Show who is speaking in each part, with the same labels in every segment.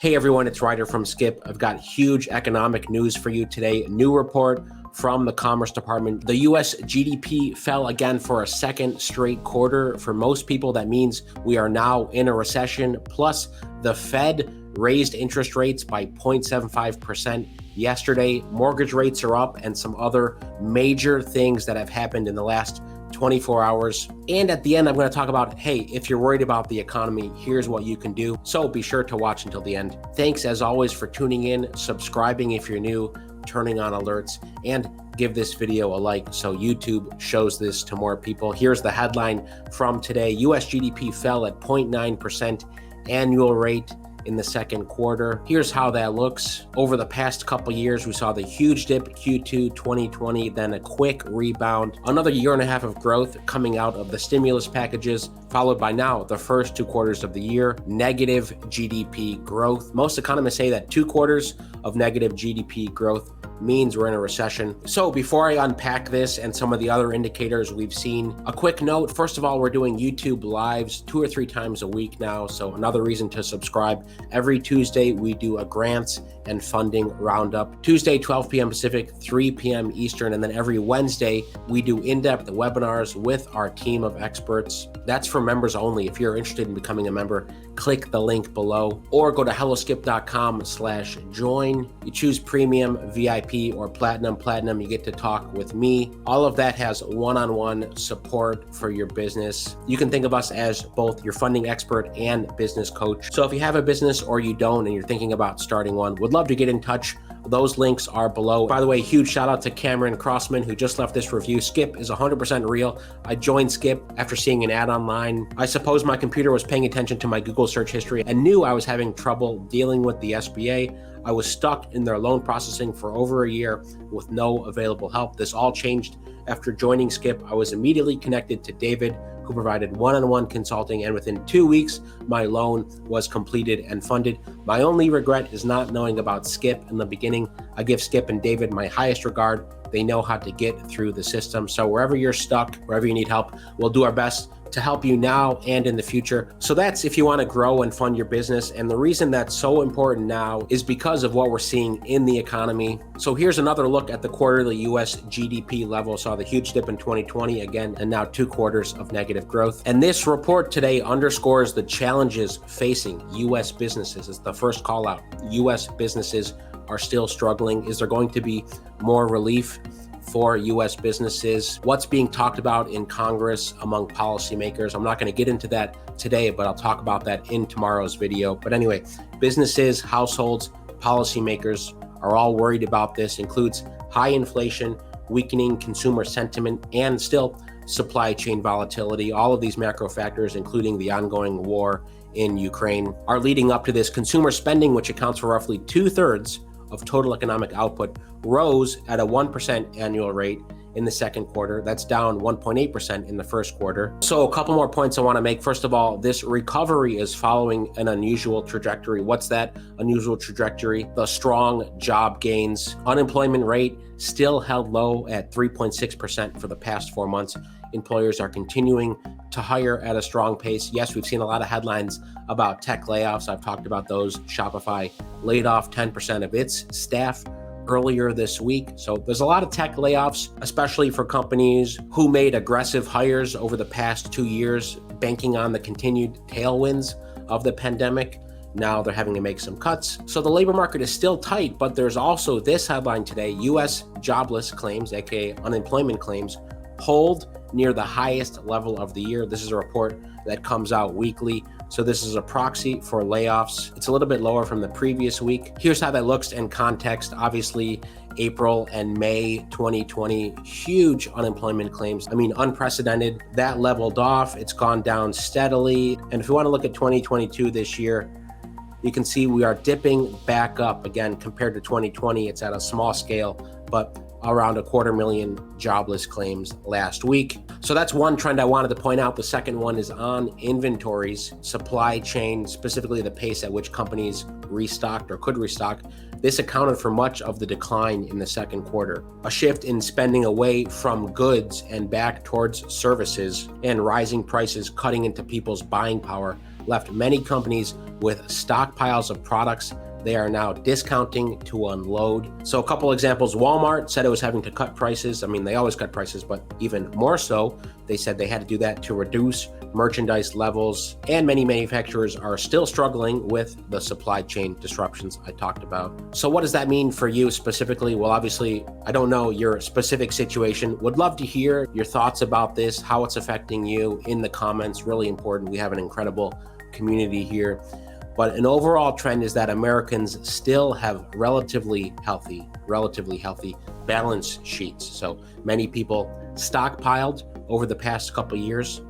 Speaker 1: Hey everyone, it's Ryder from Skip. I've got huge economic news for you today. A new report from the Commerce Department. The US GDP fell again for a second straight quarter. For most people, that means we are now in a recession. Plus, the Fed raised interest rates by 0.75% yesterday. Mortgage rates are up and some other major things that have happened in the last 24 hours. And at the end, I'm going to talk about, hey, if you're worried about the economy, here's what you can do. So be sure to watch until the end. Thanks as always for tuning in, subscribing if you're new, turning on alerts, and give this video a like so YouTube shows this to more people. Here's the headline from today. US GDP fell at 0.9% annual rate in the second quarter. Here's how that looks. Over the past couple years, we saw the huge dip Q2 2020, then a quick rebound, another year and a half of growth coming out of the stimulus packages, followed by now the first 2 quarters of the year, negative GDP growth. Most economists say that 2 quarters of negative GDP growth means we're in a recession. So before I unpack this and some of the other indicators we've seen, a quick note. First of all, we're doing YouTube lives 2 or 3 times a week now. So another reason to subscribe. Every Tuesday, we do a grants and funding roundup. Tuesday, 12 p.m. Pacific, 3 p.m. Eastern. And then every Wednesday, we do in-depth webinars with our team of experts. That's for members only. If you're interested in becoming a member, click the link below or go to helloskip.com/join. You choose premium, VIP, or platinum. Platinum, you get to talk with me. All of that has one-on-one support for your business. You can think of us as both your funding expert and business coach. So if you have a business or you don't and you're thinking about starting one, would love to get in touch. Those links are below. By the way, huge shout out to Cameron Crossman who just left this review. Skip is 100% real. I joined Skip after seeing an ad online. I suppose my computer was paying attention to my Google search history and knew I was having trouble dealing with the SBA. I was stuck in their loan processing for over a year with no available help. This all changed after joining Skip. I was immediately connected to David, who provided one-on-one consulting, and within 2 weeks, my loan was completed and funded. My only regret is not knowing about Skip in the beginning. I give Skip and David my highest regard. They know how to get through the system. So wherever you're stuck, wherever you need help, we'll do our best to help you now and in the future. So that's if you want to grow and fund your business. And the reason that's so important now is because of what we're seeing in the economy. So here's another look at the quarterly US GDP level. Saw the huge dip in 2020 again, and now 2 quarters of negative growth. And this report today underscores the challenges facing US businesses. It's the first call out. US businesses are still struggling. Is there going to be more relief for US businesses? What's being talked about in Congress among policymakers? I'm not going to get into that today, but I'll talk about that in tomorrow's video. But anyway, businesses, households, policymakers are all worried about this. Includes high inflation, weakening consumer sentiment, and still supply chain volatility. All of these macro factors, including the ongoing war in Ukraine, are leading up to this. Consumer spending, which accounts for roughly 2/3 of total economic output, rose at a 1% annual rate in the second quarter. That's down 1.8% in the first quarter. So a couple more points I want to make. First of all, this recovery is following an unusual trajectory. What's that unusual trajectory? The strong job gains. Unemployment rate still held low at 3.6% for the past 4 months. Employers are continuing to hire at a strong pace. Yes, we've seen a lot of headlines about tech layoffs. I've talked about those. Shopify laid off 10% of its staff earlier this week. So there's a lot of tech layoffs, especially for companies who made aggressive hires over the past 2 years, banking on the continued tailwinds of the pandemic. Now they're having to make some cuts. So the labor market is still tight, but there's also this headline today: US jobless claims, aka unemployment claims, hold near the highest level of the year. This is a report that comes out weekly. So this is a proxy for layoffs. It's a little bit lower from the previous week. Here's how that looks in context. Obviously, April and May 2020, huge unemployment claims. I mean, unprecedented. That leveled off. It's gone down steadily. And if you want to look at 2022 this year, you can see we are dipping back up again compared to 2020. It's at a small scale, but around 250,000 jobless claims last week. So that's one trend I wanted to point out. The second one is on inventories, supply chain, specifically the pace at which companies restocked or could restock. This accounted for much of the decline in the second quarter. A shift in spending away from goods and back towards services, and rising prices cutting into people's buying power left many companies with stockpiles of products they are now discounting to unload. So a couple examples, Walmart said it was having to cut prices. I mean, they always cut prices, but even more so, they said they had to do that to reduce merchandise levels. And many manufacturers are still struggling with the supply chain disruptions I talked about. So what does that mean for you specifically? Well, obviously, I don't know your specific situation. Would love to hear your thoughts about this, how it's affecting you in the comments. Really important. We have an incredible community here. But an overall trend is that Americans still have relatively healthy balance sheets. So many people stockpiled over the past couple of years,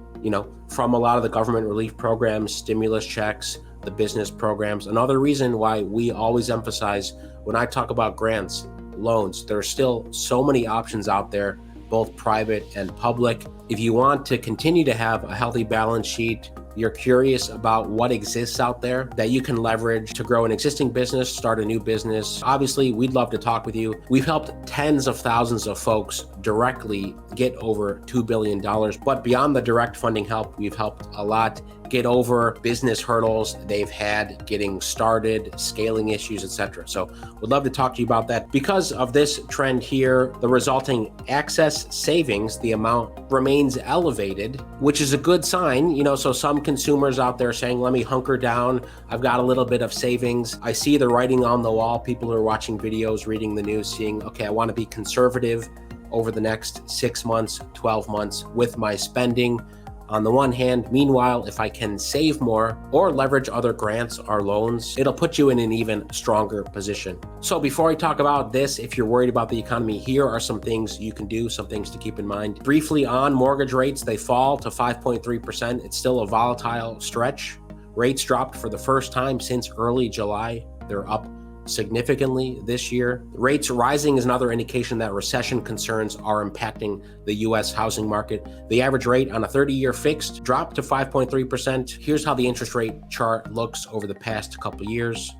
Speaker 1: from a lot of the government relief programs, stimulus checks, the business programs. Another reason why we always emphasize when I talk about grants, loans, there are still so many options out there, both private and public. If you want to continue to have a healthy balance sheet, you're curious about what exists out there that you can leverage to grow an existing business, start a new business, obviously, we'd love to talk with you. We've helped tens of thousands of folks directly get over $2 billion. But beyond the direct funding help, we've helped a lot get over business hurdles they've had getting started, scaling issues, etc. So we'd love to talk to you about that. Because of this trend here, the resulting excess savings, the amount remains elevated, which is a good sign. So some consumers out there saying, let me hunker down. I've got a little bit of savings. I see the writing on the wall. People are watching videos, reading the news, seeing, okay, I want to be conservative over the next 6 months, 12 months with my spending. On the one hand, meanwhile, if I can save more or leverage other grants or loans, it'll put you in an even stronger position. So before I talk about this, if you're worried about the economy, here are some things you can do, some things to keep in mind. Briefly on mortgage rates, they fall to 5.3%. It's still a volatile stretch. Rates dropped for the first time since early July. They're up significantly this year. Rates rising is another indication that recession concerns are impacting the U.S. housing market. The average rate on a 30-year fixed dropped to 5.3%. Here's how the interest rate chart looks over the past couple years.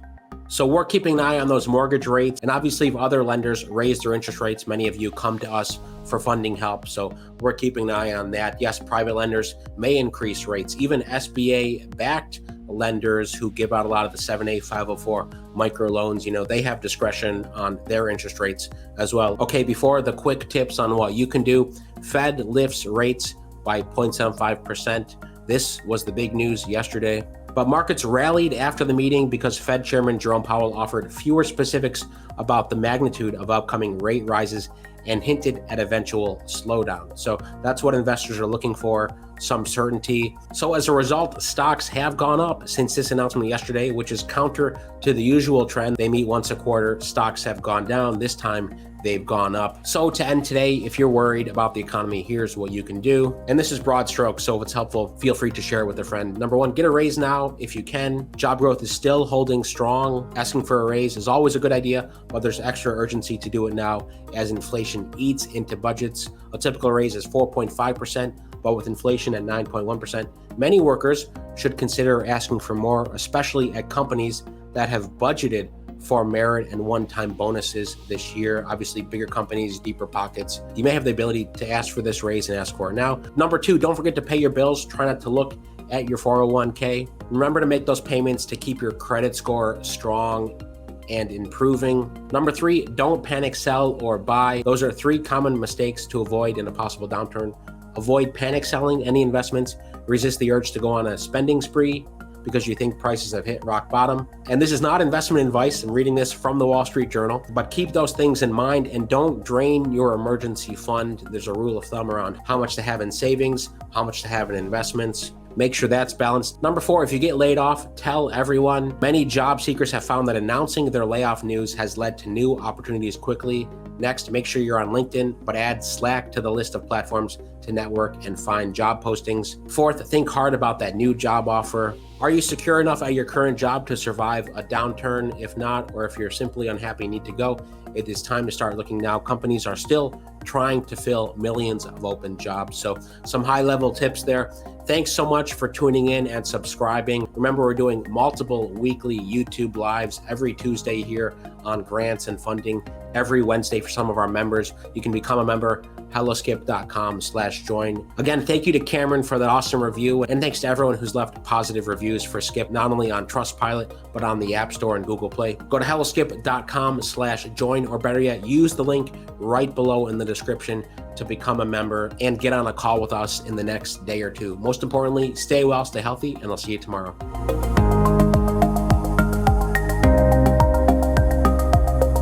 Speaker 1: So we're keeping an eye on those mortgage rates. And obviously, if other lenders raise their interest rates, many of you come to us for funding help. So we're keeping an eye on that. Yes, private lenders may increase rates. Even SBA-backed lenders who give out a lot of the 7A, 504 microloans, they have discretion on their interest rates as well. Okay, before the quick tips on what you can do, Fed lifts rates by 0.75%. This was the big news yesterday. But markets rallied after the meeting because Fed Chairman Jerome Powell offered fewer specifics about the magnitude of upcoming rate rises and hinted at eventual slowdown. So that's what investors are looking for, some certainty. So as a result, stocks have gone up since this announcement yesterday, which is counter to the usual trend. They meet once a quarter. Stocks have gone down. This time, they've gone up. So to end today, if you're worried about the economy, here's what you can do. And this is broad strokes, so if it's helpful, feel free to share it with a friend. Number one, get a raise now if you can. Job growth is still holding strong. Asking for a raise is always a good idea, but there's extra urgency to do it now as inflation eats into budgets. A typical raise is 4.5%, but with inflation at 9.1%, many workers should consider asking for more, especially at companies that have budgeted for merit and one-time bonuses this year. Obviously, bigger companies, deeper pockets. You may have the ability to ask for this raise and ask for it now. Number two, don't forget to pay your bills. Try not to look at your 401k. Remember to make those payments to keep your credit score strong and improving. Number three, don't panic sell or buy. Those are three common mistakes to avoid in a possible downturn. Avoid panic selling any investments. Resist the urge to go on a spending spree because you think prices have hit rock bottom. And this is not investment advice. I'm reading this from the Wall Street Journal, but keep those things in mind and don't drain your emergency fund. There's a rule of thumb around how much to have in savings, how much to have in investments. Make sure that's balanced. Number four, if you get laid off, tell everyone. Many job seekers have found that announcing their layoff news has led to new opportunities quickly. Next, make sure you're on LinkedIn, but add Slack to the list of platforms to network and find job postings. Fourth, think hard about that new job offer. Are you secure enough at your current job to survive a downturn? If not, or if you're simply unhappy and need to go, it is time to start looking now. Companies are still trying to fill millions of open jobs. So some high-level tips there. Thanks so much for tuning in and subscribing. Remember, we're doing multiple weekly YouTube lives every Tuesday here on grants and funding, every Wednesday for some of our members. You can become a member, helloskip.com/join. Again, thank you to Cameron for that awesome review. And thanks to everyone who's left positive reviews. reviews for Skip, not only on Trustpilot, but on the App Store and Google Play. Go to helloskip.com/join, or better yet, use the link right below in the description to become a member and get on a call with us in the next day or two. Most importantly, stay well, stay healthy, and I'll see you tomorrow.